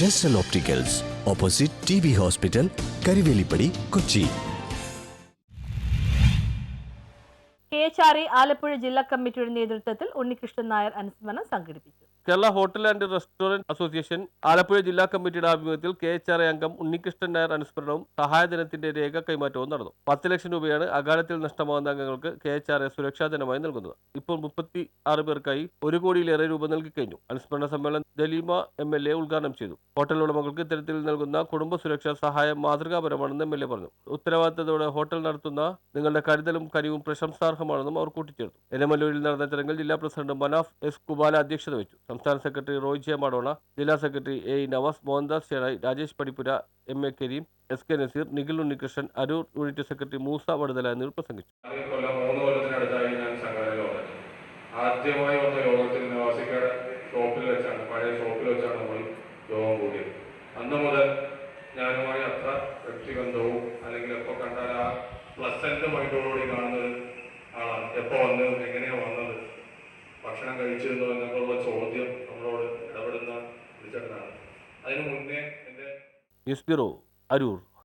ജെസ്റ്റൽ opticals, opposite TB hospital, Karivelippady, Kochi. KHRE Alappuzha ജില്ലാ കമ്മിറ്റിയുടെ നേതൃത്വത്തിൽ ഉണ്ണികൃഷ്ണൻ നായർ അനുസ്മരണം സംഘടിപ്പിച്ചു. Kerala hotel and restaurant association Alappuzha ജില്ലാ കമ്മിറ്റിയുടെ ആഭിമുഖ്യത്തിൽ KHRE അംഗം ഉണ്ണികൃഷ്ണൻ നായർ അനുസ്മരണവും സഹായധനത്തിന്റെ രേഖ കൈമാറ്റവും നടന്നു. 10 ലക്ഷം രൂപയാണ് അകാലത്തിൽ നഷ്ടമാകുന്ന അംഗങ്ങൾക്ക് KHRE സുരക്ഷാധനമായി നൽകുന്നത്. ഇപ്പോൾ 36 പേർക്കായി 1 കോടിയിലേറെ രൂപ നൽകി കഴിഞ്ഞു. അനുസ്മരണ സമ്മേളനം ദലീമ MLA ഉദ്ഘാടനം ചെയ്തു. ഹോട്ടൽ ഉടമകൾക്ക് ഇത്തരത്തിൽ നൽകുന്ന കുടുംബ സുരക്ഷാ സഹായം മാതൃകാപരമാണെന്ന് MLA പറഞ്ഞു. ഉത്തരവാദിത്തത്തോടെ ഹോട്ടൽ നടത്തുന്ന നിങ്ങളുടെ കരുതലും കനിവും പ്രശംസാർഹമാണെന്നും അവർ കൂട്ടിച്ചേർത്തു. എരമല്ലൂരിൽ നടന്ന ചടങ്ങിൽ ജില്ലാ പ്രസിഡന്റ് മനാഫ് S. കുബാല അധ്യക്ഷത വഹിച്ചു. സംസ്ഥാന സെക്രട്ടറി റോയ് ജെ മാഡോണ, ജില്ലാ secretary A. Navas, Mohandas Cherai, Rajesh Padippura, MA Kareem, SK Naseer, Nikhil Unnikrishnan, Aroor unit secretary Moosa Vaduthala എന്നിവർ പ്രസംഗിച്ചു. 3 കൊല്ലത്തിനടുത്തായി ഞാൻ സംഘടനയിൽ വന്നത്. ആദ്യമായി വന്ന യോഗത്തിൽ നവാസിക്കയുടെ പഴയ ഷോപ്പിൽ വെച്ചാണ് നമ്മൾ യോഗം കൂടിയത്. അന്ന് മുതൽ ഞാനുമായി അത്ര വ്യക്തിബന്ധവും അല്ലെങ്കിൽ എപ്പോൾ കണ്ടാൽ ആ പ്ലസന്റ് മൈൻഡോടുകൂടി കാണുന്ന ആളാണ്. എപ്പോൾ വന്ന് എങ്ങനെയാണ് വന്നത്, ഭക്ഷണം കഴിച്ചിരുന്നോ എന്നൊക്കെയുള്ള ചോദ്യം നമ്മളോട് ഇടപെടുന്ന വിളിച്ചേട്ടനാണ്. അതിനു മുന്നേ എൻ്റെ ന്യൂസ് ബ്യൂറോ, അരൂർ.